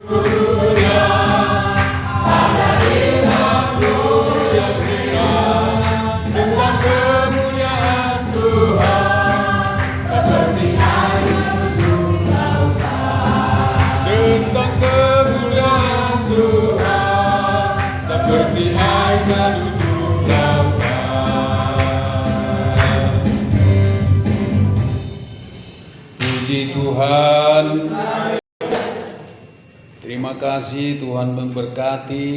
Puji Tuhan. Terima kasih, Tuhan memberkati.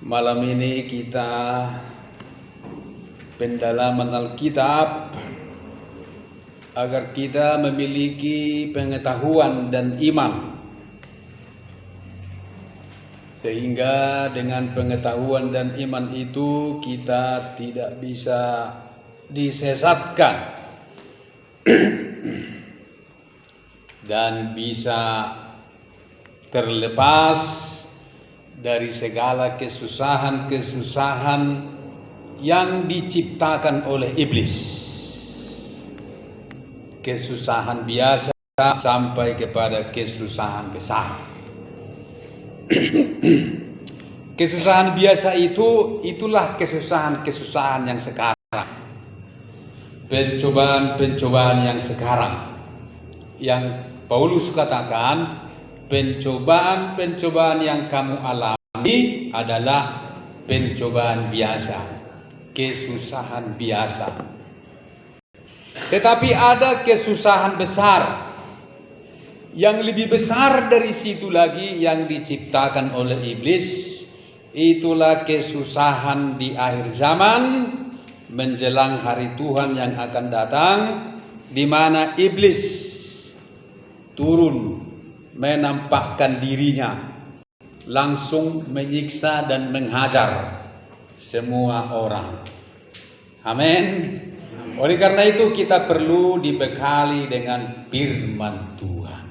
Malam ini kita pendalaman Alkitab agar kita memiliki pengetahuan dan iman, sehingga dengan pengetahuan dan iman itu kita tidak bisa disesatkan dan bisa terlepas dari segala kesusahan-kesusahan yang diciptakan oleh iblis. Kesusahan biasa sampai kepada kesusahan besar. Kesusahan biasa itulah kesusahan-kesusahan yang sekarang. Pencobaan-pencobaan yang sekarang, yang Paulus katakan, pencobaan-pencobaan yang kamu alami adalah pencobaan biasa, kesusahan biasa. Tetapi ada kesusahan besar, yang lebih besar dari situ lagi, yang diciptakan oleh iblis. Itulah kesusahan di akhir zaman, menjelang hari Tuhan yang akan datang, di mana iblis turun menampakkan dirinya, langsung menyiksa dan menghajar semua orang. Amin. Oleh karena itu kita perlu dibekali dengan firman Tuhan,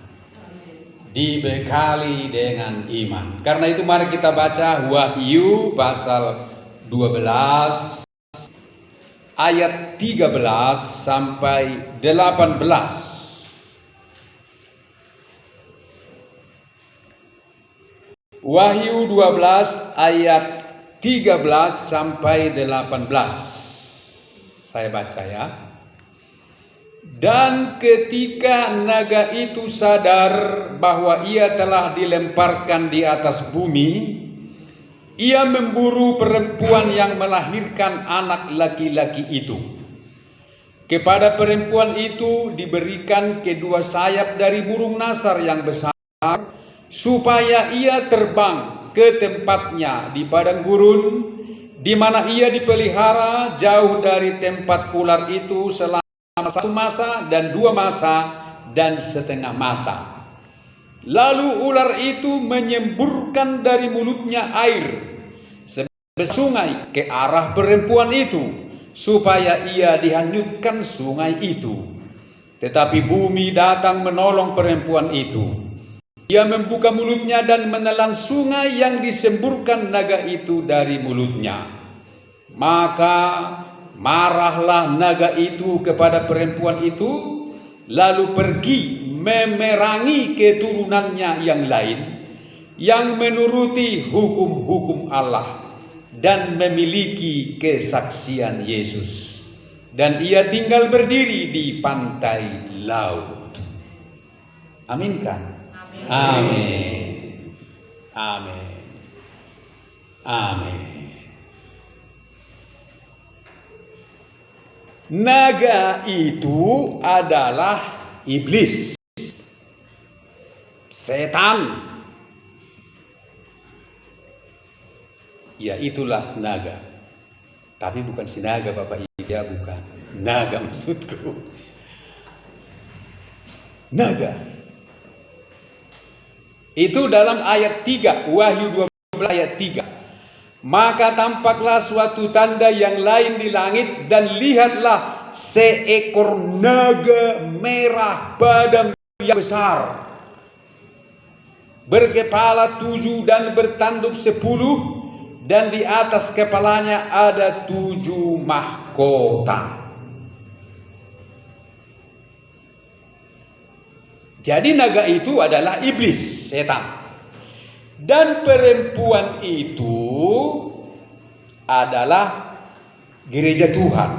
dibekali dengan iman. Karena itu mari kita baca Wahyu pasal 12 ayat 13 sampai 18. Wahyu 12 ayat 13 sampai 18. Saya baca ya. Dan ketika naga itu sadar bahwa ia telah dilemparkan di atas bumi, ia memburu perempuan yang melahirkan anak laki-laki itu. Kepada perempuan itu diberikan kedua sayap dari burung nasar yang besar, supaya ia terbang ke tempatnya di padang gurun, di mana ia dipelihara jauh dari tempat ular itu selama 1 masa dan 2 masa dan setengah masa. Lalu ular itu menyemburkan dari mulutnya air sungai ke arah perempuan itu, supaya ia dihanyutkan sungai itu. Tetapi bumi datang menolong perempuan itu. Ia membuka mulutnya dan menelan sungai yang disemburkan naga itu dari mulutnya. Maka marahlah naga itu kepada perempuan itu, lalu pergi memerangi keturunannya yang lain, yang menuruti hukum-hukum Allah dan memiliki kesaksian Yesus. Dan ia tinggal berdiri di pantai laut. Amin kan? Amin. Amin. Amin. Naga itu adalah iblis, setan. Ya, itulah naga. Tapi bukan si naga Bapak Ibu, ya bukan. Naga maksudku. Naga. Itu dalam ayat 3, Wahyu 12 ayat 3. Maka tampaklah suatu tanda yang lain di langit, dan lihatlah seekor naga merah badan yang besar, berkepala 7 dan bertanduk 10. Dan di atas kepalanya ada 7 mahkota. Jadi naga itu adalah iblis, setan. Dan perempuan itu adalah gereja Tuhan.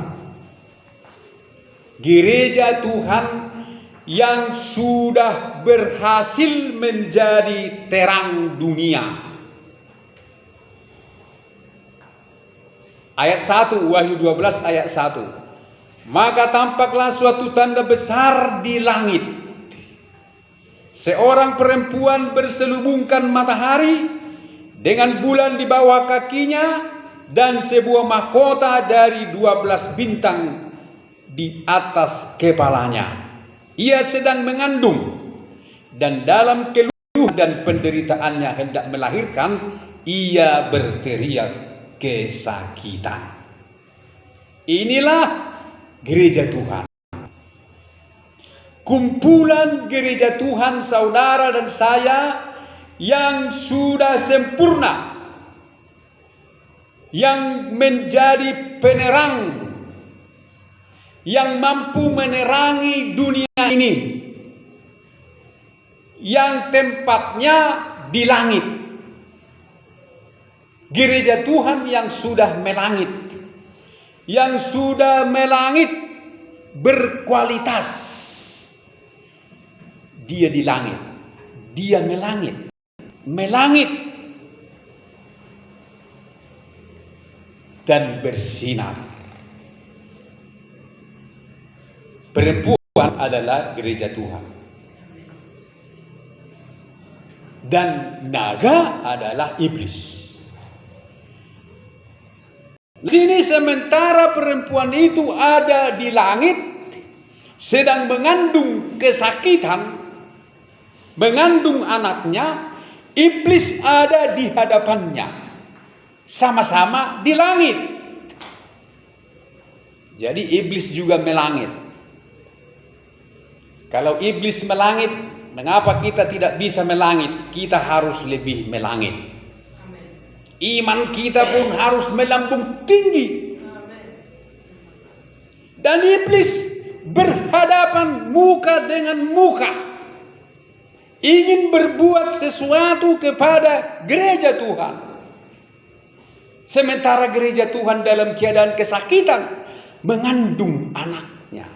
Gereja Tuhan yang sudah berhasil menjadi terang dunia. Ayat 1, Wahyu 12 ayat 1. Maka tampaklah suatu tanda besar di langit. Seorang perempuan berselubungkan matahari dengan bulan di bawah kakinya dan sebuah mahkota dari 12 bintang di atas kepalanya. Ia sedang mengandung dan dalam keluh dan penderitaannya hendak melahirkan, ia berteriak kesakitan. Inilah gereja Tuhan. Kumpulan gereja Tuhan, saudara dan saya, yang sudah sempurna, yang menjadi penerang, yang mampu menerangi dunia ini, yang tempatnya di langit. Gereja Tuhan yang sudah melangit, yang sudah melangit berkualitas. Dia di langit, dia melangit dan bersinar. Perempuan adalah gereja Tuhan. Dan naga adalah iblis. Di sini sementara perempuan itu ada di langit, sedang mengandung kesakitan, mengandung anaknya, iblis ada di hadapannya, sama-sama di langit. Jadi iblis juga melangit. Kalau iblis melangit, mengapa kita tidak bisa melangit? Kita harus lebih melangit. Iman kita pun harus melambung tinggi. Dan iblis berhadapan muka dengan muka, ingin berbuat sesuatu kepada gereja Tuhan. Sementara gereja Tuhan dalam keadaan kesakitan, mengandung anaknya.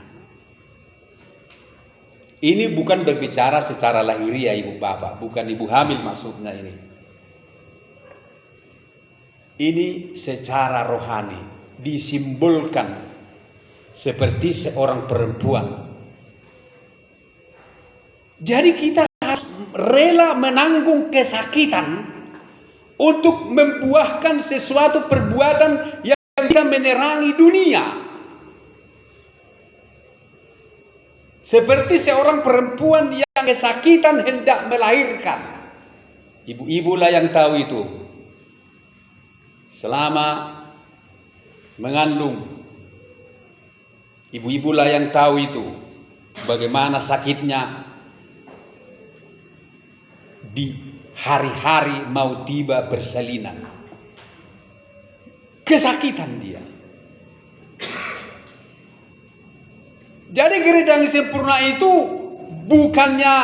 Ini bukan berbicara secara lahiriah ibu bapak, bukan ibu hamil maksudnya ini. Ini secara rohani, disimbolkan seperti seorang perempuan. Jadi kita harus rela menanggung kesakitan untuk membuahkan sesuatu perbuatan yang bisa menerangi dunia. Seperti seorang perempuan yang kesakitan hendak melahirkan. Ibu-ibu lah yang tahu itu. Selama mengandung, ibu-ibu lah yang tahu itu. Bagaimana sakitnya di hari-hari mau tiba persalinan. Kesakitan dia. Jadi gereja yang sempurna itu bukannya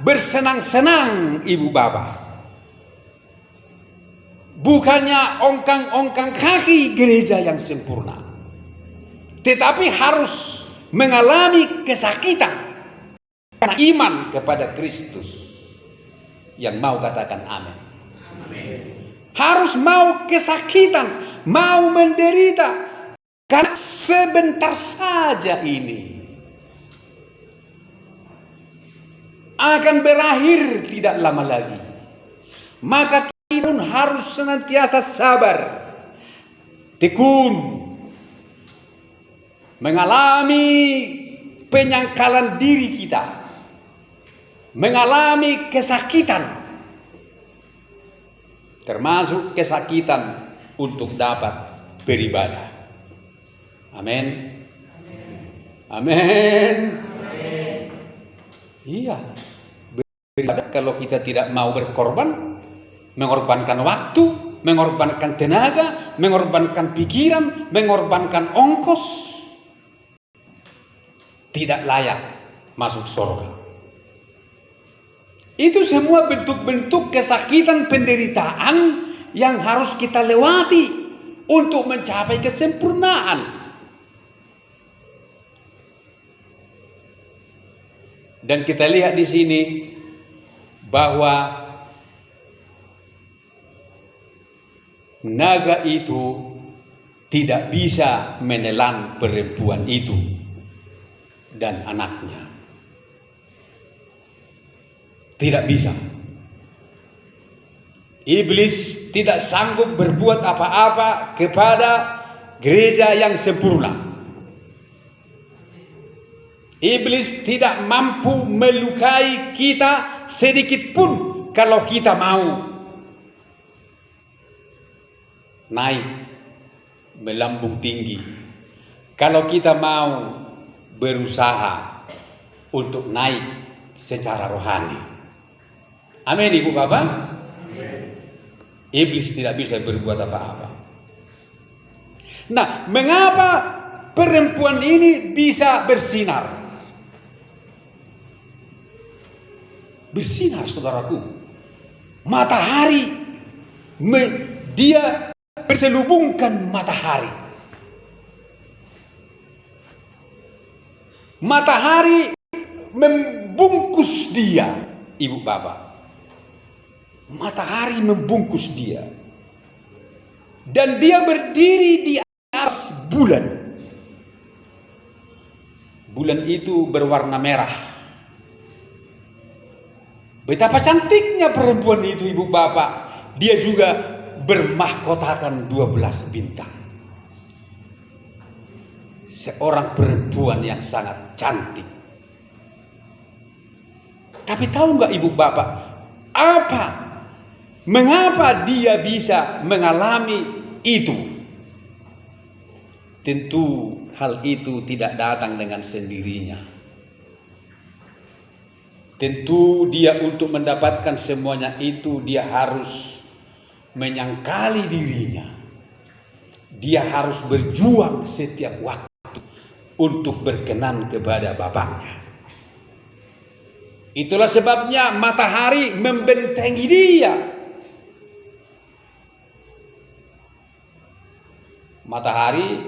bersenang-senang ibu bapak. Bukannya ongkang-ongkang kaki gereja yang sempurna. Tetapi harus mengalami kesakitan karena iman kepada Kristus. Yang mau katakan amin. Amin. Harus mau kesakitan, mau menderita. Karena sebentar saja ini akan berakhir tidak lama lagi. Maka kita pun harus senantiasa sabar, tekun, mengalami penyangkalan diri kita, mengalami kesakitan, termasuk kesakitan untuk dapat beribadah. Amin. Amin. Iya. Beribadah kalau kita tidak mau berkorban, mengorbankan waktu, mengorbankan tenaga, mengorbankan pikiran, mengorbankan ongkos, tidak layak masuk surga. Itu semua bentuk-bentuk kesakitan, penderitaan yang harus kita lewati untuk mencapai kesempurnaan. Dan kita lihat di sini bahwa naga itu tidak bisa menelan perempuan itu dan anaknya. Tidak bisa. Iblis tidak sanggup berbuat apa-apa kepada gereja yang sempurna. Iblis tidak mampu melukai kita sedikit pun kalau kita mau naik melambung tinggi. Kalau kita mau berusaha untuk naik secara rohani. Amin, Ibu Bapak. Iblis tidak bisa berbuat apa-apa. Nah, mengapa perempuan ini bisa bersinar? Bersinar, saudaraku. Matahari, dia berselubungkan matahari. Matahari membungkus dia, Ibu Bapak. Matahari membungkus dia. Dan dia berdiri di atas bulan. Bulan itu berwarna merah. Betapa cantiknya perempuan itu, Ibu Bapak. Dia juga bermahkotakan 12 bintang. Seorang perempuan yang sangat cantik. Tapi tahu nggak, Ibu Bapak, mengapa dia bisa mengalami itu? Tentu hal itu tidak datang dengan sendirinya. Tentu dia untuk mendapatkan semuanya itu dia harus menyangkali dirinya. Dia harus berjuang setiap waktu untuk berkenan kepada Bapaknya. Itulah sebabnya matahari membentengi dia. Matahari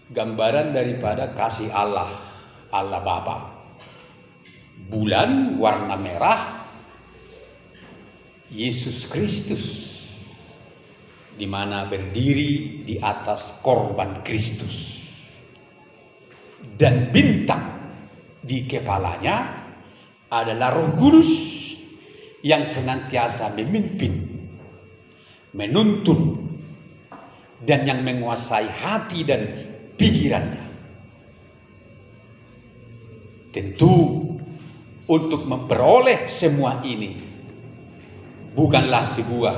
gambaran daripada kasih Allah, Allah Bapa. Bulan warna merah, Yesus Kristus, di mana berdiri di atas korban Kristus. Dan bintang di kepalanya adalah Roh Kudus yang senantiasa memimpin, menuntun, dan yang menguasai hati dan pikirannya. Tentu untuk memperoleh semua ini bukanlah sebuah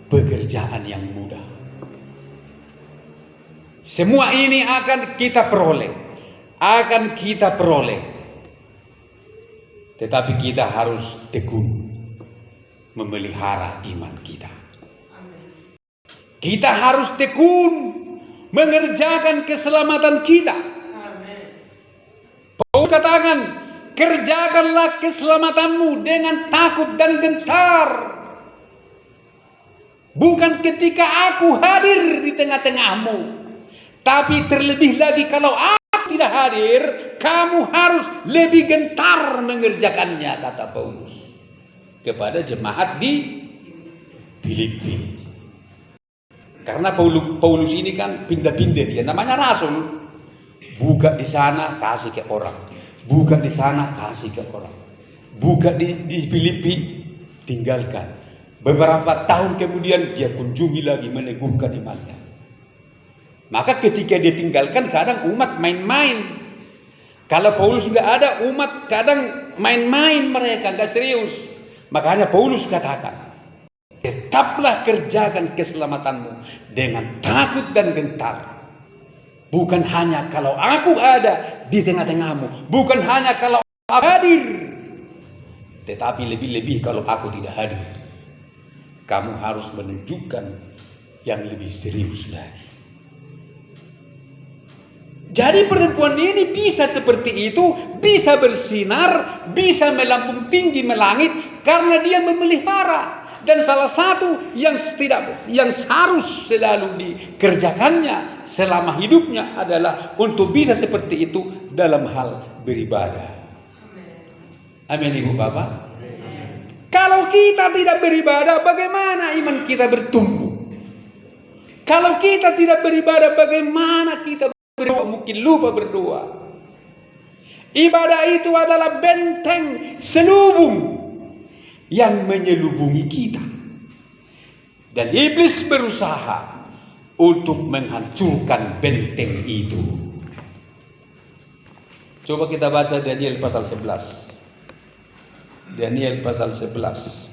pekerjaan yang mudah. Semua ini akan kita peroleh, tetapi kita harus tekun memelihara iman kita. Kita harus tekun mengerjakan keselamatan kita. Paulus katakan, kerjakanlah keselamatanmu dengan takut dan gentar. Bukan ketika aku hadir di tengah-tengahmu, tapi terlebih lagi kalau aku tidak hadir, kamu harus lebih gentar mengerjakannya, kata Paulus kepada jemaat di Filipi. Karena Paulus ini kan pindah-pindah, dia namanya rasul. Buka di sana, kasih ke orang. Buka di sana, kasih ke orang. Buka di Filipi, tinggalkan. Beberapa tahun kemudian dia kunjungi lagi, meneguhkan imannya. Maka ketika dia tinggalkan, kadang umat main-main. Kalau Paulus nggak ada, umat kadang main-main, mereka nggak serius. Makanya Paulus katakan, tetaplah kerjakan keselamatanmu dengan takut dan gentar. Bukan hanya kalau aku ada di tengah-tengahmu, bukan hanya kalau aku hadir, tetapi lebih-lebih kalau aku tidak hadir. Kamu harus menunjukkan yang lebih serius lagi. Jadi perempuan ini bisa seperti itu, bisa bersinar, bisa melambung tinggi melangit karena dia memelihara. Dan salah satu yang harus selalu dikerjakannya selama hidupnya adalah untuk bisa seperti itu dalam hal beribadah. Amin, Ibu Bapak. Kalau kita tidak beribadah, bagaimana iman kita bertumbuh? Kalau kita tidak beribadah, bagaimana kita berdoa? Mungkin lupa berdoa. Ibadah itu adalah benteng selubung yang menyelubungi kita. Dan iblis berusaha untuk menghancurkan benteng itu. Coba kita baca Daniel pasal 11. Daniel pasal 11.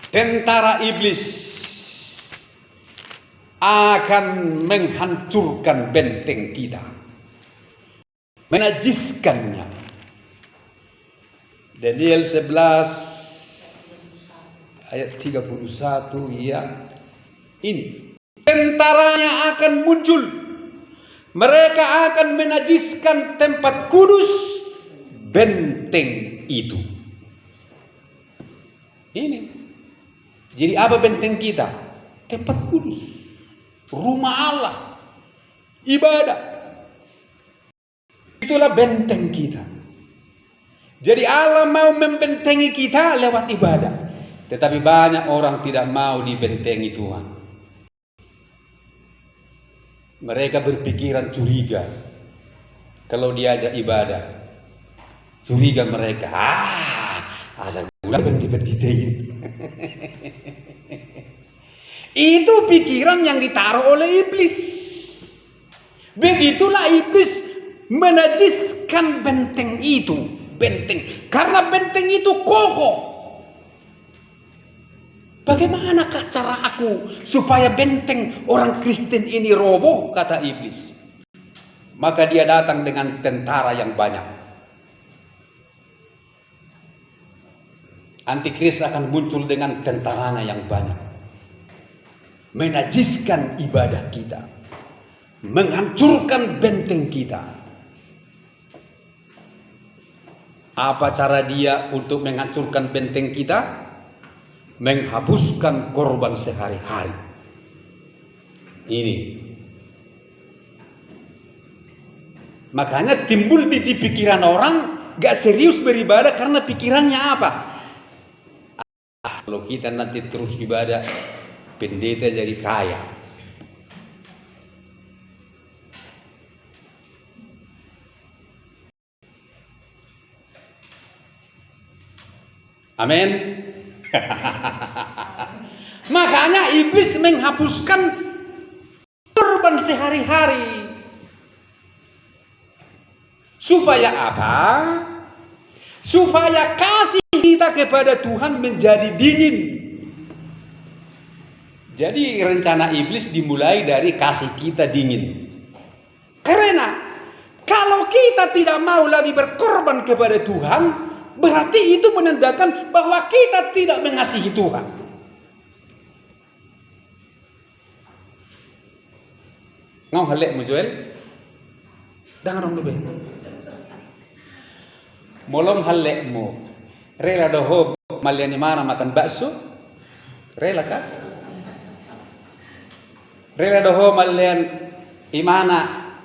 Tentara iblis akan menghancurkan benteng kita, menajiskannya. Daniel 11 ayat 31, ya. Ini tentaranya akan muncul. Mereka akan menajiskan tempat kudus benteng itu. Ini. Jadi apa benteng kita? Tempat kudus. Rumah Allah. Ibadah. Itulah benteng kita. Jadi Allah mau membentengi kita lewat ibadah. Tetapi banyak orang tidak mau dibentengi Tuhan. Mereka berpikiran curiga kalau diajak ibadah. Curiga mereka, asal bulan berditein. Itu pikiran yang ditaruh oleh iblis. Begitulah iblis menajiskan benteng itu. Benteng, karena benteng itu kokoh. Bagaimanakah cara aku supaya benteng orang Kristen ini roboh, kata iblis. Maka dia datang dengan tentara yang banyak. Antikris akan muncul dengan tentaranya yang banyak, menajiskan ibadah kita, menghancurkan benteng kita. Apa cara dia untuk menghancurkan benteng kita? Menghapuskan korban sehari-hari. Ini. Makanya timbul di pikiran orang gak serius beribadah karena pikirannya apa? Kalau kita nanti terus ibadah, pendeta jadi kaya. Amin. Makanya iblis menghapuskan korban sehari-hari. Supaya apa? Supaya kasih kita kepada Tuhan menjadi dingin. Jadi rencana iblis dimulai dari kasih kita dingin. Karena kalau kita tidak mau lagi berkorban kepada Tuhan, berarti itu menandakan bahwa kita tidak mengasihi Tuhan. Ngau halek mo Joel? Dangarong lebih. Molong halek mo. Rela doho malian mana makan bakso? Rela kah? Rela doho malian imana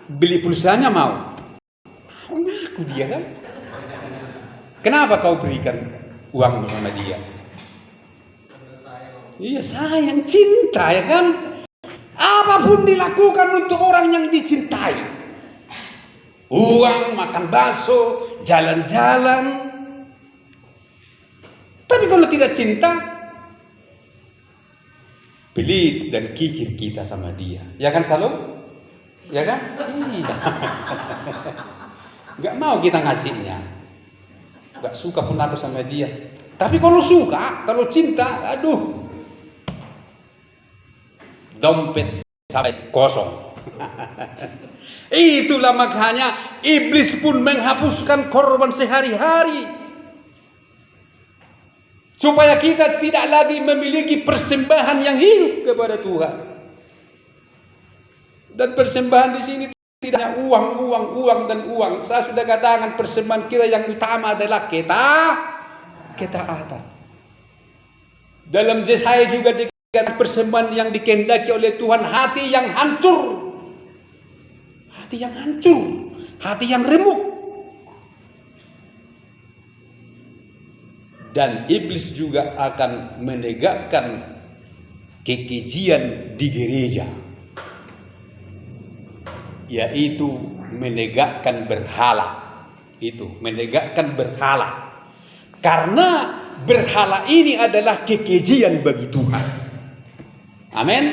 beli pulsanya mau? Ngaku dia kan? Kenapa kau berikan uang sama dia? Iya, sayang, cinta, ya kan? Apapun dilakukan untuk orang yang dicintai. Uang, makan bakso, jalan-jalan. Tapi kalau tidak cinta, pelit dan kikir kita sama dia. Ya kan, Salom? Ya kan? Iya. Gak mau kita ngasihnya. Gak suka pun aku sama dia. Tapi kalau suka, kalau cinta, aduh, dompet sampai kosong. Itulah makanya iblis pun menghapuskan korban sehari-hari, supaya kita tidak lagi memiliki persembahan yang hidup kepada Tuhan. Dan persembahan di sini tidak hanya uang dan uang. Saya sudah katakan persembahan kita yang utama adalah ketaatan. Dalam Yesaya juga dikatakan persembahan yang dikehendaki oleh Tuhan hati yang hancur. Hati yang hancur, hati yang remuk. Dan iblis juga akan menegakkan kekejian di gereja, yaitu menegakkan berhala. Itu menegakkan berhala, karena berhala ini adalah kekejian bagi Tuhan. Amin.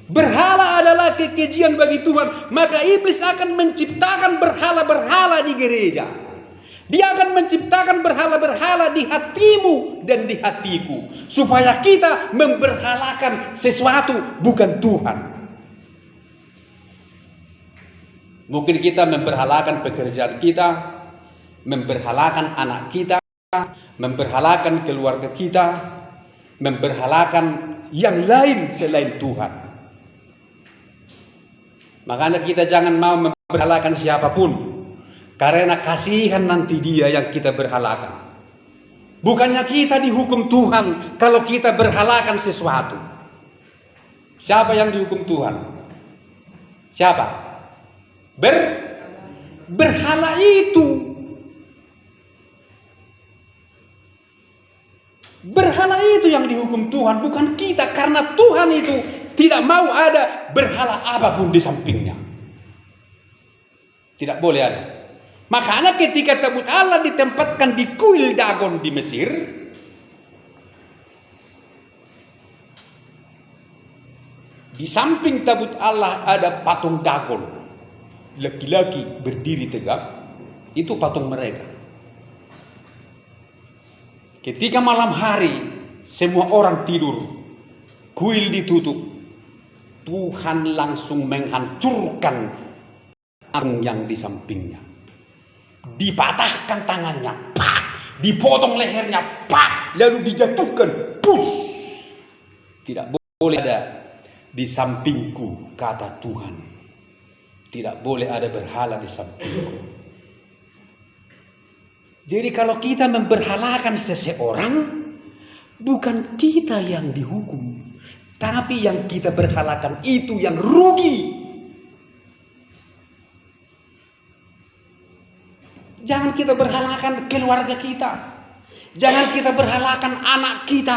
Berhala adalah kekejian bagi Tuhan, maka iblis akan menciptakan berhala-berhala di gereja. Dia akan menciptakan berhala-berhala di hatimu dan di hatiku, supaya kita memberhalakan sesuatu bukan Tuhan. Mungkin kita memberhalakan pekerjaan kita, memberhalakan anak kita, memberhalakan keluarga kita, memberhalakan yang lain selain Tuhan. Makanya kita jangan mau memberhalakan siapapun, karena kasihan nanti dia yang kita berhalakan. Bukannya kita dihukum Tuhan kalau kita berhalakan sesuatu. Siapa yang dihukum Tuhan? Siapa? Berhala itu. Berhala itu yang dihukum Tuhan, bukan kita. Karena Tuhan itu tidak mau ada berhala apapun di sampingnya. Tidak boleh ada. Makanya ketika tabut Allah ditempatkan di kuil Dagon di Mesir, di samping tabut Allah ada patung Dagon, laki-laki berdiri tegak. Itu patung mereka. Ketika malam hari semua orang tidur, kuil ditutup, Tuhan langsung menghancurkan patung yang di sampingnya. Dipatahkan tangannya, pak, dipotong lehernya, pak, lalu dijatuhkan, push. Tidak boleh ada di sampingku, kata Tuhan. Tidak boleh ada berhala di sampingku. Jadi kalau kita memberhalakan seseorang, bukan kita yang dihukum, tapi yang kita berhalakan itu yang rugi. Jangan kita berhalakan keluarga kita. Jangan kita berhalakan anak kita.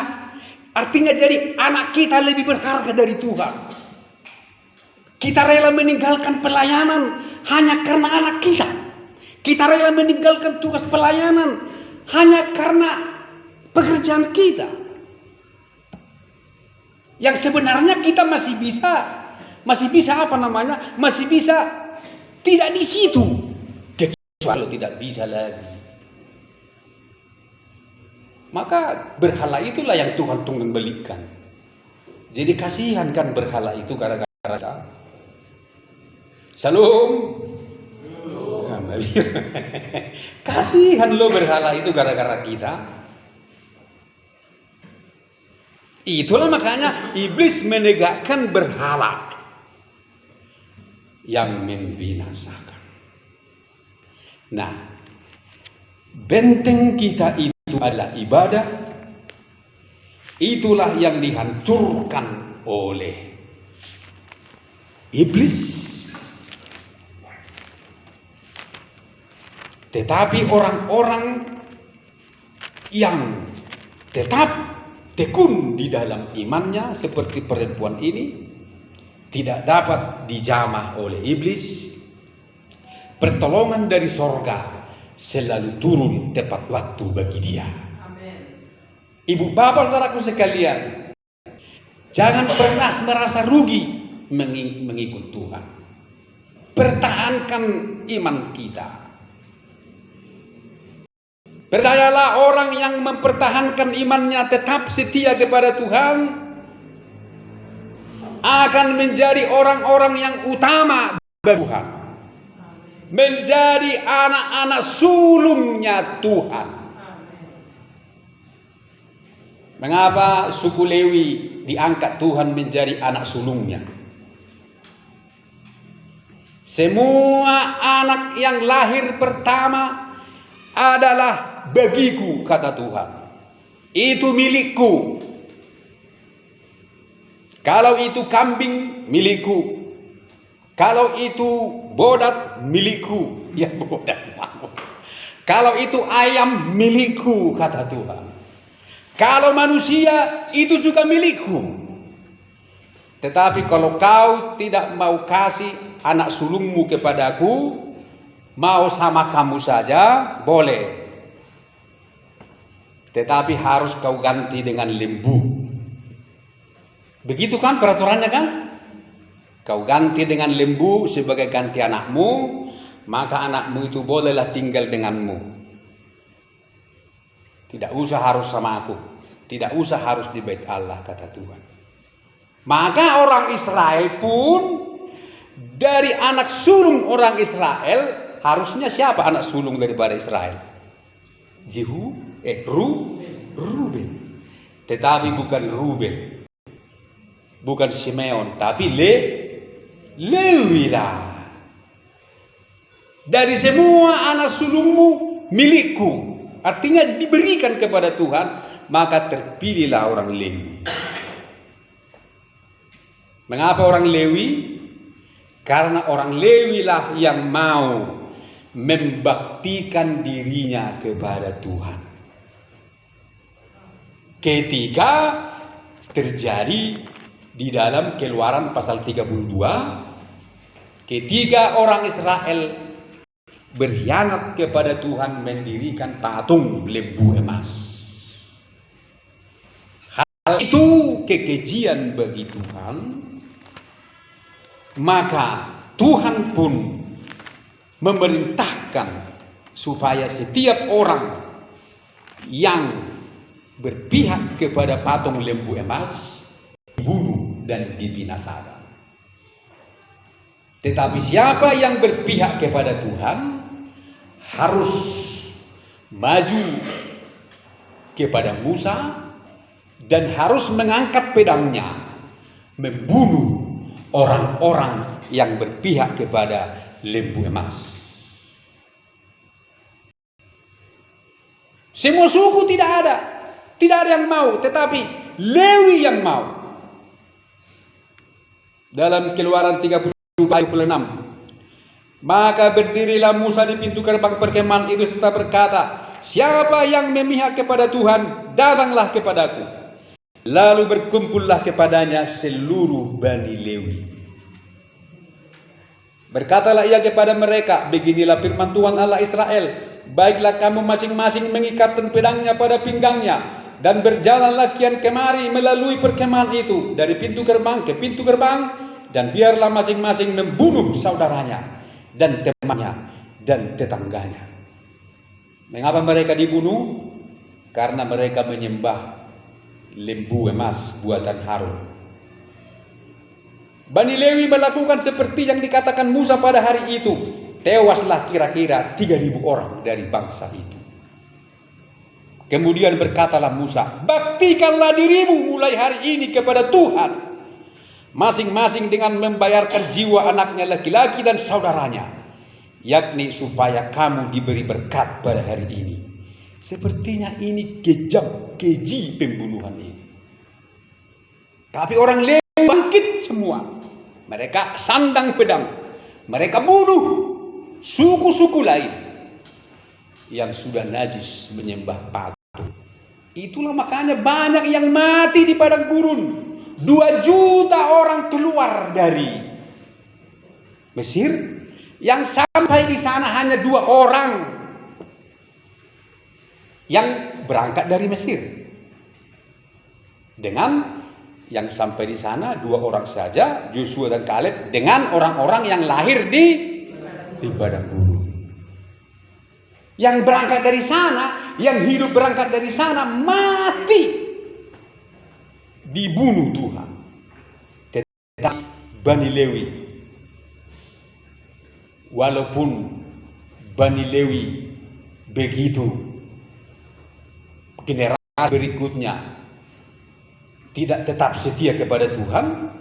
Artinya jadi anak kita lebih berharga dari Tuhan. Kita rela meninggalkan pelayanan hanya karena anak kita. Kita rela meninggalkan tugas pelayanan hanya karena pekerjaan kita. Yang sebenarnya kita masih bisa apa namanya? Masih bisa tidak di situ. Kalau tidak bisa lagi, maka berhala itulah yang Tuhan kembalikan. Jadi kasihan kan berhala itu gara-gara kita. Shalom. Kasihan lo berhala itu gara-gara kita. Itulah makanya iblis menegakkan berhala yang membinasakan. Nah, benteng kita itu adalah ibadah. Itulah yang dihancurkan oleh iblis. Tetapi orang-orang yang tetap tekun di dalam imannya seperti perempuan ini tidak dapat dijamah oleh iblis. Pertolongan dari sorga selalu turun tepat waktu bagi dia. Amen. Ibu bapak saudaraku sekalian, jangan pernah merasa rugi mengikut Tuhan. Pertahankan iman kita. Percayalah, orang yang mempertahankan imannya tetap setia kepada Tuhan akan menjadi orang-orang yang utama bagi Tuhan. Menjadi anak-anak sulungnya Tuhan. Mengapa suku Lewi diangkat Tuhan menjadi anak sulungnya? Semua anak yang lahir pertama adalah bagiku, kata Tuhan. Itu milikku. Kalau itu kambing, milikku. Kalau itu bodat, milikku. Ya bodat. Kalau itu ayam, milikku, kata Tuhan. Kalau manusia, itu juga milikku. Tetapi kalau kau tidak mau kasih anak sulungmu kepadaku, mau sama kamu saja, boleh. Tetapi harus kau ganti dengan lembu. Begitu kan peraturannya kan? Kau ganti dengan lembu sebagai ganti anakmu, maka anakmu itu bolehlah tinggal denganmu. Tidak usah harus sama aku. Tidak usah harus di bait Allah, kata Tuhan. Maka orang Israel pun dari anak sulung orang Israel, harusnya siapa anak sulung daripada Israel? Ruben. Tetapi bukan Ruben, bukan Simeon, tapi Lewi lah. Dari semua anak sulungmu milikku, artinya diberikan kepada Tuhan, maka terpilihlah orang Lewi. Mengapa orang Lewi? Karena orang Lewi lah yang mau membaktikan dirinya kepada Tuhan. Ketika terjadi di dalam Keluaran pasal 32, ketika orang Israel berkhianat kepada Tuhan mendirikan patung lembu emas. Hal itu kekejian bagi Tuhan. Maka Tuhan pun memerintahkan supaya setiap orang yang berpihak kepada patung lembu emas dibunuh dan dibinasakan. Tetapi siapa yang berpihak kepada Tuhan harus maju kepada Musa dan harus mengangkat pedangnya membunuh orang-orang yang berpihak kepada lembu emas. Semua suku tidak ada yang mau, tetapi Lewi yang mau. Dalam Keluaran 30 ayat 26, maka berdirilah Musa di pintu gerbang perkemahan itu serta berkata, siapa yang memihak kepada Tuhan, datanglah kepadaku. Lalu berkumpullah kepadanya seluruh Bani Lewi. Berkatalah ia kepada mereka, beginilah firman Tuhan Allah Israel, baiklah kamu masing-masing mengikatkan pedangnya pada pinggangnya, dan berjalanlah kian kemari melalui perkemahan itu, dari pintu gerbang ke pintu gerbang, dan biarlah masing-masing membunuh saudaranya, dan temannya, dan tetangganya. Mengapa mereka dibunuh? Karena mereka menyembah lembu emas buatan Harun. Bani Lewi melakukan seperti yang dikatakan Musa pada hari itu. Tewaslah kira-kira 3.000 orang dari bangsa itu. Kemudian berkatalah Musa, baktikanlah dirimu mulai hari ini kepada Tuhan, masing-masing dengan membayarkan jiwa anaknya laki-laki dan saudaranya, yakni supaya kamu diberi berkat pada hari ini. Sepertinya ini kejam, keji pembunuhan ini. Tapi orang Lewi bangkit semua. Mereka sandang pedang. Mereka bunuh suku-suku lain yang sudah najis menyembah patung. Itulah makanya banyak yang mati di padang gurun. 2 juta orang keluar dari Mesir. Yang sampai di sana hanya 2 orang yang berangkat dari Mesir. Dengan yang sampai di sana 2 orang saja, Yosua dan Kaleb, dengan orang-orang yang lahir di padang gurun. Yang berangkat dari sana, yang hidup berangkat dari sana, mati, dibunuh Tuhan. Tetapi Bani Lewi, walaupun Bani Lewi begitu, generasi berikutnya tidak tetap setia kepada Tuhan,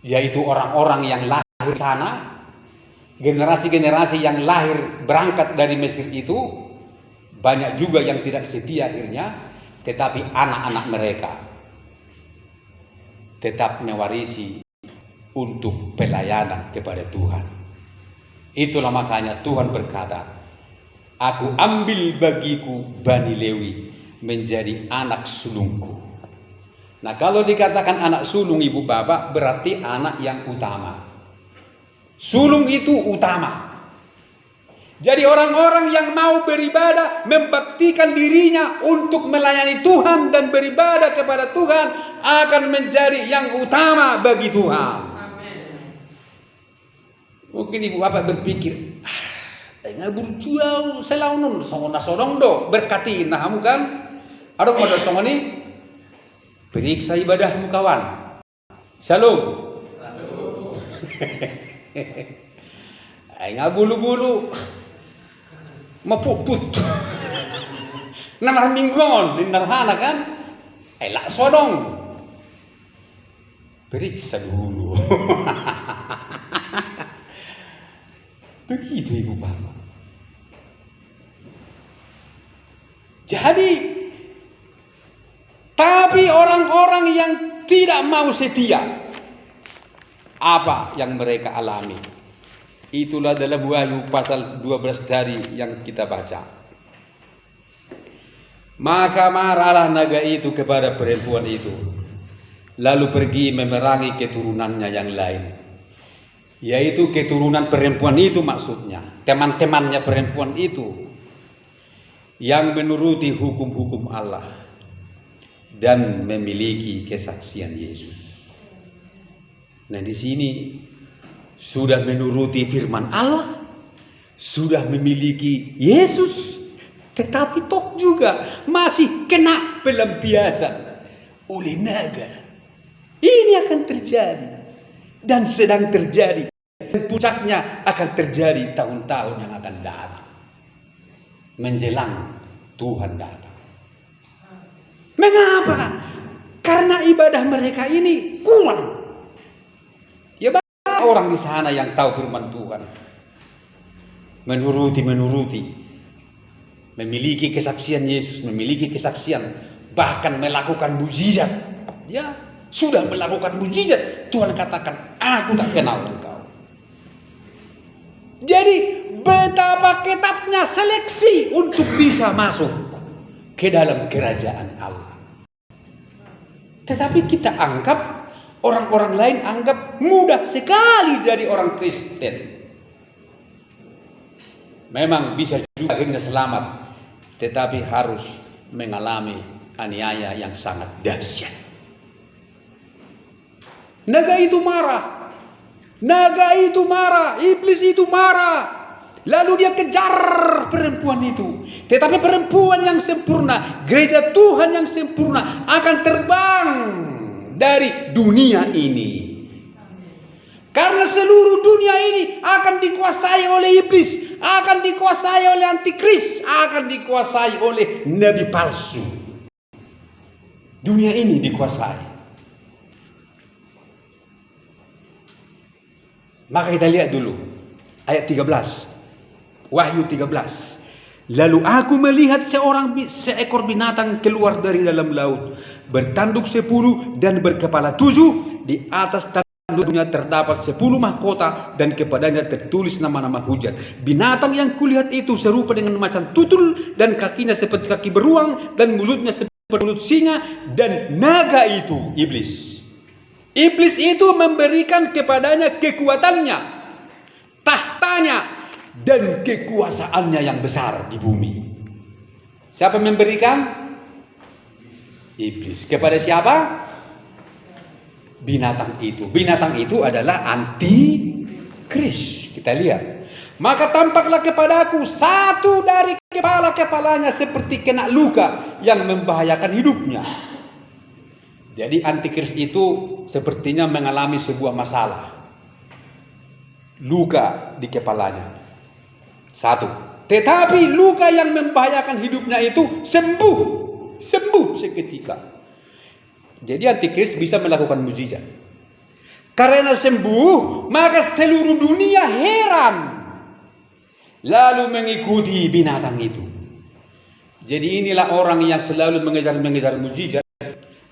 yaitu orang-orang yang lahir di sana, generasi-generasi yang lahir berangkat dari Mesir itu, banyak juga yang tidak setia akhirnya, tetapi anak-anak mereka tetap mewarisi untuk pelayanan kepada Tuhan. Itulah makanya Tuhan berkata, aku ambil bagiku Bani Lewi menjadi anak sulungku. Nah, kalau dikatakan anak sulung ibu bapak, berarti anak yang utama. Sulung itu utama. Jadi orang-orang yang mau beribadah, membaktikan dirinya untuk melayani Tuhan dan beribadah kepada Tuhan, akan menjadi yang utama bagi Tuhan. Mungkin ibu bapak berpikir, ngabur jual selaunon songona sodong do berkati nahamu kan? Ada modal songoni, periksa ibadahmu kawan. Shalom. Ngabulu-bulu mapuput namar minggon narhana kan? Lak sodong. Periksa dulu. Begitu ibu bapak. Jadi, tapi orang-orang yang tidak mau setia, apa yang mereka alami? Itulah dalam Wahyu pasal 12 tadi yang kita baca. Maka marahlah naga itu kepada perempuan itu, lalu pergi memerangi keturunannya yang lain. Yaitu keturunan perempuan itu maksudnya, teman-temannya perempuan itu, yang menuruti hukum-hukum Allah dan memiliki kesaksian Yesus. Nah, di sini sudah menuruti firman Allah, sudah memiliki Yesus, tetapi toh juga masih kena pelampiasan oleh naga. Ini akan terjadi dan sedang terjadi. Dan puncaknya akan terjadi tahun-tahun yang akan datang, menjelang Tuhan datang. Mengapa? Karena ibadah mereka ini kurang. Ya, banyak orang di sana yang tahu firman Tuhan, menuruti, memiliki kesaksian Yesus, memiliki kesaksian, bahkan melakukan mujizat. Ya, sudah melakukan mujizat. Tuhan katakan, aku tak kenal engkau. Jadi betapa ketatnya seleksi untuk bisa masuk ke dalam kerajaan Allah. Tetapi kita anggap, orang-orang lain anggap mudah sekali jadi orang Kristen. Memang bisa juga akhirnya selamat, tetapi harus mengalami aniaya yang sangat dahsyat. Naga itu marah. Naga itu marah, iblis itu marah. Lalu dia kejar perempuan itu. Tetapi perempuan yang sempurna, gereja Tuhan yang sempurna akan terbang dari dunia ini. Karena seluruh dunia ini akan dikuasai oleh iblis, akan dikuasai oleh antikris, akan dikuasai oleh nabi palsu. Dunia ini dikuasai. Maka kita lihat dulu ayat 13. Wahyu 13. Lalu aku melihat seekor binatang keluar dari dalam laut, bertanduk 10 dan berkepala 7. Di atas tanduknya terdapat 10 mahkota dan kepadanya tertulis nama-nama hujat. Binatang yang kulihat itu serupa dengan macan tutul, dan kakinya seperti kaki beruang, dan mulutnya seperti mulut singa. Dan naga itu, iblis itu memberikan kepadanya kekuatannya, tahtanya, dan kekuasaannya yang besar di bumi. Siapa memberikan? Iblis. Kepada siapa? Binatang itu. Binatang itu adalah antikris. Kita lihat. Maka tampaklah kepadaku satu dari kepala-kepalanya seperti kena luka yang membahayakan hidupnya. Jadi antikris itu sepertinya mengalami sebuah masalah. Luka di kepalanya. Satu. Tetapi luka yang membahayakan hidupnya itu sembuh seketika. Jadi antikris bisa melakukan mujizat. Karena sembuh, maka seluruh dunia heran, lalu mengikuti binatang itu. Jadi inilah orang yang selalu mengejar mujizat.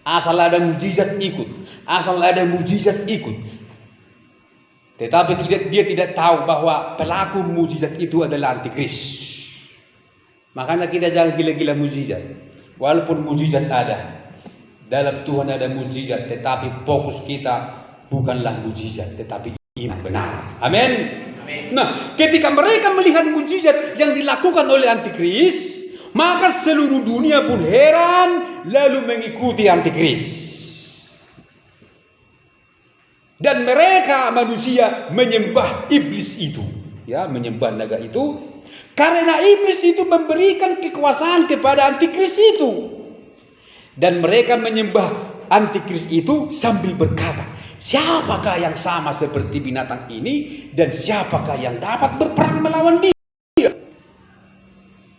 Asal ada mujizat ikut, asal ada mujizat ikut. Tetapi dia tidak tahu bahwa pelaku mujizat itu adalah antikris. Makanya kita jangan gila-gila mujizat. Walaupun mujizat ada, dalam Tuhan ada mujizat, tetapi fokus kita bukanlah mujizat, tetapi iman benar. Amin. Nah, ketika mereka melihat mujizat yang dilakukan oleh antikris, maka seluruh dunia pun heran, lalu mengikuti antikris. Dan mereka manusia menyembah iblis itu, ya, menyembah naga itu, karena iblis itu memberikan kekuasaan kepada antikris itu. Dan mereka menyembah antikris itu sambil berkata, siapakah yang sama seperti binatang ini, dan siapakah yang dapat berperang melawan dia?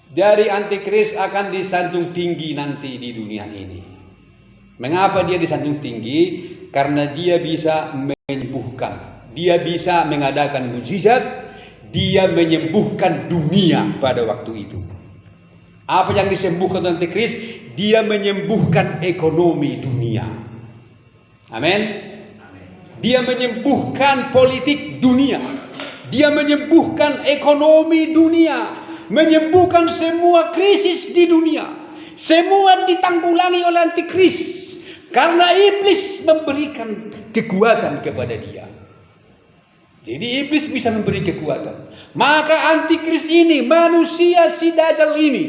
Dari antikris akan disanjung tinggi nanti di dunia ini. Mengapa dia disanjung tinggi? Karena dia bisa menyembuhkan, dia bisa mengadakan mujizat, dia menyembuhkan dunia pada waktu itu. Apa yang disembuhkan antikris? Dia menyembuhkan ekonomi dunia. Amin. Dia menyembuhkan politik dunia, dia menyembuhkan ekonomi dunia, menyembuhkan semua krisis di dunia. Semua ditanggulangi oleh antikris, karena iblis memberikan kekuatan kepada dia. Jadi iblis bisa memberi kekuatan. Maka antikris ini, manusia si Dajjal ini,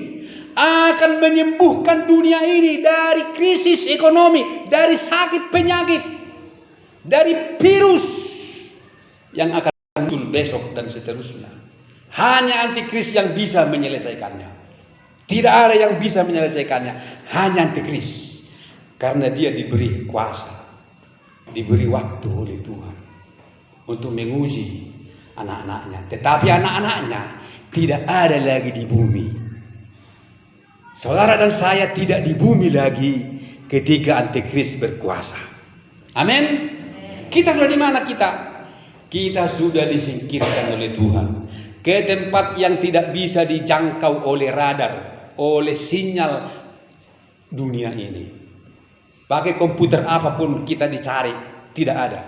akan menyembuhkan dunia ini dari krisis ekonomi, dari sakit penyakit, dari virus yang akan muncul besok dan seterusnya. Hanya antikris yang bisa menyelesaikannya. Tidak ada yang bisa menyelesaikannya, hanya antikris. Karena dia diberi kuasa, diberi waktu oleh Tuhan untuk menguji anak-anaknya. Tetapi anak-anaknya tidak ada lagi di bumi. Saudara dan saya tidak di bumi lagi ketika antikris berkuasa. Amin. Kita sudah di mana kita? Kita sudah disingkirkan oleh Tuhan ke tempat yang tidak bisa dijangkau oleh radar, oleh sinyal dunia ini. Pakai komputer apapun kita dicari, tidak ada,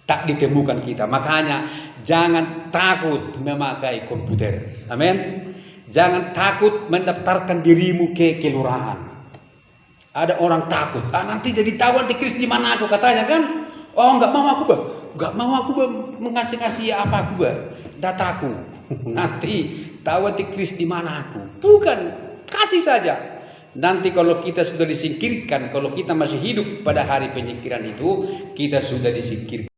tak ditemukan kita. Makanya jangan takut memakai komputer. Amin. Jangan takut mendaftarkan dirimu ke kelurahan. Ada orang takut, nanti jadi tahu antikris di mana aku, katanya kan. Oh, nggak mau aku, nggak mau aku mengasih apa aku, dataku. Nanti tahu antikris di mana aku. Bukan, kasih saja. Nanti kalau kita sudah disingkirkan, kalau kita masih hidup pada hari penyingkiran itu, kita sudah disingkirkan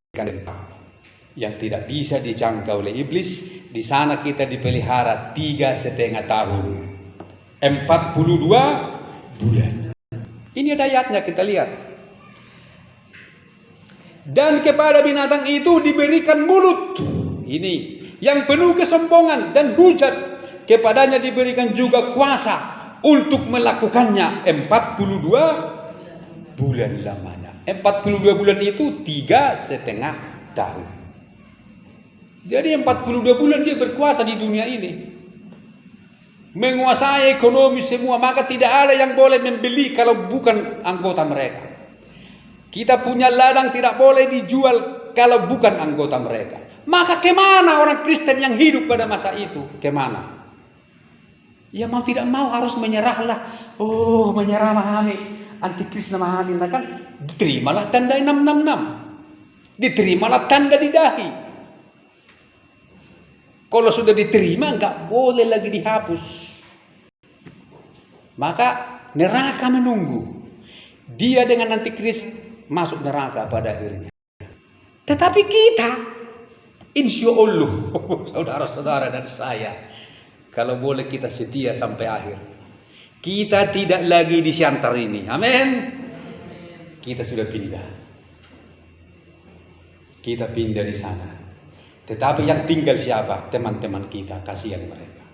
yang tidak bisa dijangkau oleh iblis. Di sana kita dipelihara 3,5 tahun, 42 bulan. Ini ada ayatnya, kita lihat. Dan kepada binatang itu diberikan mulut, ini yang penuh kesombongan dan hujat. Kepadanya diberikan juga kuasa untuk melakukannya 42 bulan lamanya. 42 bulan itu 3,5 tahun. Jadi 42 bulan dia berkuasa di dunia ini, menguasai ekonomi semua. Maka tidak ada yang boleh membeli kalau bukan anggota mereka. Kita punya ladang tidak boleh dijual kalau bukan anggota mereka. Maka kemana orang Kristen yang hidup pada masa itu? Kemana? Ya mau tidak mau harus menyerahlah. Oh, menyerah memahami antikris memahami, kan terimalah tanda 666, diterimalah tanda di dahi. Kalau sudah diterima nggak boleh lagi dihapus. Maka neraka menunggu. Dia dengan antikris masuk neraka pada akhirnya. Tetapi kita, insya Allah, saudara-saudara dan saya, kalau boleh kita setia sampai akhir. Kita tidak lagi di Siantar ini. Amin. Kita sudah pindah. Kita pindah di sana. Tetapi yang tinggal siapa? Teman-teman kita, kasihan mereka.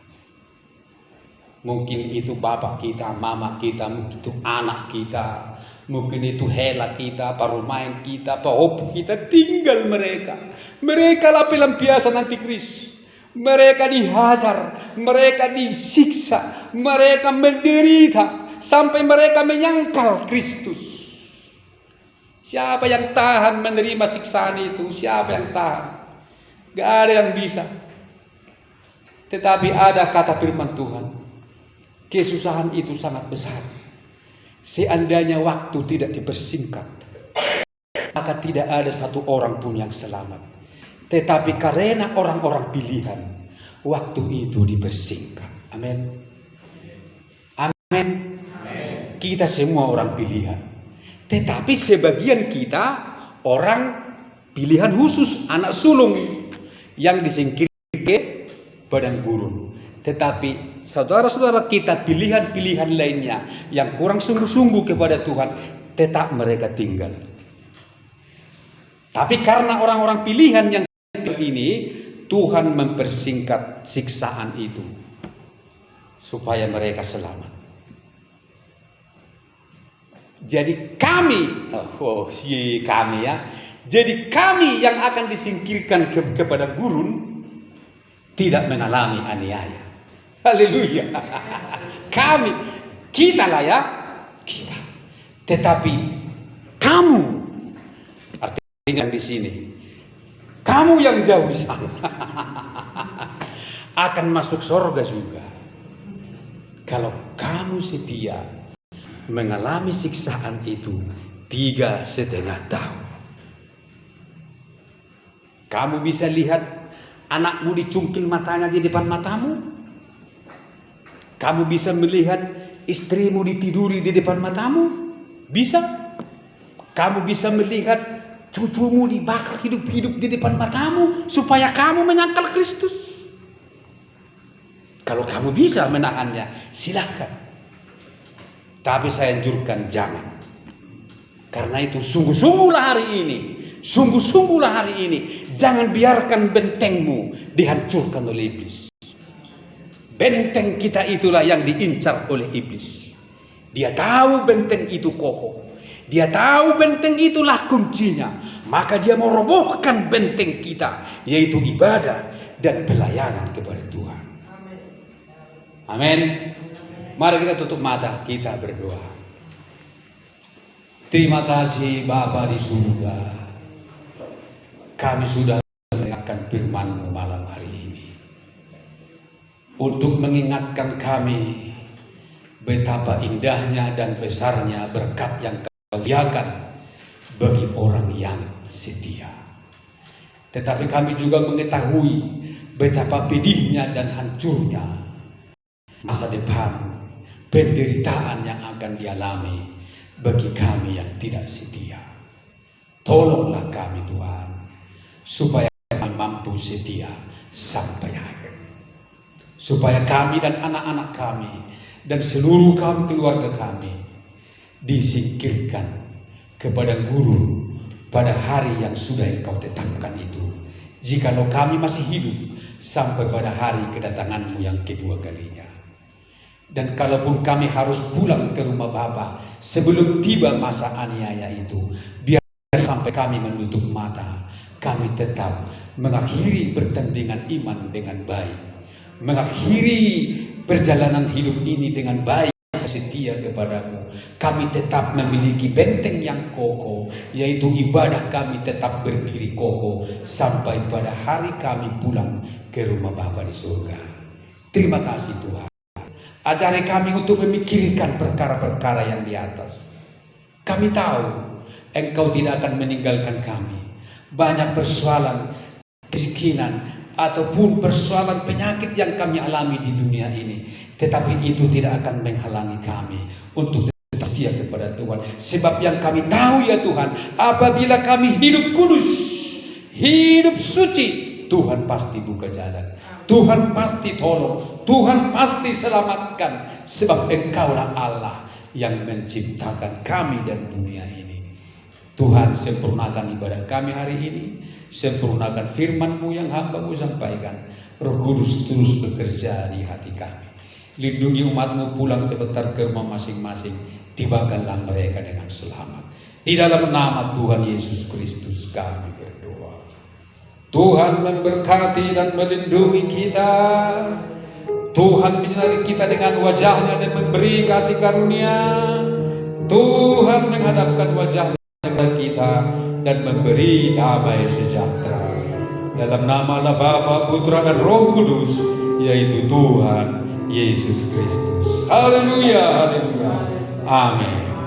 Mungkin itu bapak kita, mama kita, mungkin itu anak kita, Mungkin itu hela kita, parumain kita, hobi kita, tinggal mereka. Mereka lah pelampiasan antikris. Mereka dihajar, mereka disiksa, mereka menderita sampai mereka menyangkal Kristus. Siapa yang tahan menerima siksaan itu? Siapa yang tahan? Gak ada yang bisa. Tetapi ada kata firman Tuhan, kesusahan itu sangat besar. Seandainya waktu tidak dipersingkat, maka tidak ada satu orang pun yang selamat. Tetapi karena orang-orang pilihan, waktu itu dipersingkat. Amin. Amin. Kita semua orang pilihan. Tetapi sebagian kita orang pilihan khusus, anak sulung yang disingkirkan ke padang gurun. Tetapi saudara-saudara kita pilihan-pilihan lainnya yang kurang sungguh-sungguh kepada Tuhan, tetap mereka tinggal. Tapi karena orang-orang pilihan yang ini, Tuhan mempersingkat siksaan itu supaya mereka selamat. Jadi kami, kami ya. Jadi kami yang akan disingkirkan kepada gurun tidak mengalami aniaya. Haleluya. Kami, kita lah ya, kita. Tetapi kamu, artinya di sini, kamu yang jauh di sana akan masuk surga juga. Kalau kamu setia mengalami siksaan itu 3,5 tahun. Kamu bisa lihat anakmu dicungkil matanya di depan matamu. Kamu bisa melihat istrimu ditiduri di depan matamu? Bisa. Kamu bisa melihat cucumu dibakar hidup-hidup di depan matamu supaya kamu menyangkal Kristus. Kalau kamu bisa menahannya, silakan. Tapi saya anjurkan jangan. Karena itu sungguh-sungguhlah hari ini. Sungguh-sungguhlah hari ini. Jangan biarkan bentengmu dihancurkan oleh iblis. Benteng kita itulah yang diincar oleh iblis. Dia tahu benteng itu kokoh. Dia tahu benteng itulah kuncinya. Maka dia mau robohkan benteng kita, yaitu ibadah dan pelayanan kepada Tuhan. Amin. Mari kita tutup mata, kita berdoa. Terima kasih Bapa di surga. Kami sudah mendengarkan firman-Mu malam hari ini. Untuk mengingatkan kami betapa indahnya dan besarnya berkat yang Kau sediakan bagi orang yang setia. Tetapi kami juga mengetahui betapa pedihnya dan hancurnya masa depan, penderitaan yang akan dialami bagi kami yang tidak setia. Tolonglah kami Tuhan, supaya kami mampu setia sampai akhir. Supaya kami dan anak-anak kami dan seluruh keluarga kami disingkirkan kepada guru pada hari yang sudah Engkau tetapkan itu. Jikalau kami masih hidup sampai pada hari kedatangan-Mu yang kedua kalinya. Dan kalaupun kami harus pulang ke rumah Bapa sebelum tiba masa aniaya itu, biar sampai kami menutup mata, kami tetap mengakhiri pertandingan iman dengan baik. Mengakhiri perjalanan hidup ini dengan baik, setia kepada-Mu. Kami tetap memiliki benteng yang kokoh, yaitu ibadah kami tetap berdiri kokoh sampai pada hari kami pulang ke rumah Bapa di surga. Terima kasih Tuhan. Ajari kami untuk memikirkan perkara-perkara yang di atas. Kami tahu Engkau tidak akan meninggalkan kami. Banyak persoalan kemiskinan ataupun persoalan penyakit yang kami alami di dunia ini, tetapi itu tidak akan menghalangi kami untuk tetap setia kepada Tuhan. Sebab yang kami tahu ya Tuhan, apabila kami hidup kudus, hidup suci, Tuhan pasti buka jalan, Tuhan pasti tolong, Tuhan pasti selamatkan. Sebab Engkaulah Allah yang menciptakan kami dan dunia ini. Tuhan, sempurnakan ibadah kami hari ini. Sempurnakan firman-Mu yang hamba-Mu sampaikan. Roh Kudus terus bekerja di hati kami. Lindungi umat-Mu pulang sebentar ke rumah masing-masing. tibakanlah mereka dengan selamat. Di dalam nama Tuhan Yesus Kristus kami berdoa. Tuhan memberkati dan melindungi kita. Tuhan menyinari kita dengan wajahnya dan memberi kasih karunia. Tuhan menghadapkan wajahnya kepada kita dan memberi damai sejahtera. Dalam nama Allah Bapa, Putra dan Roh Kudus, yaitu Tuhan Yesus Kristus. Haleluya, haleluya. Amin.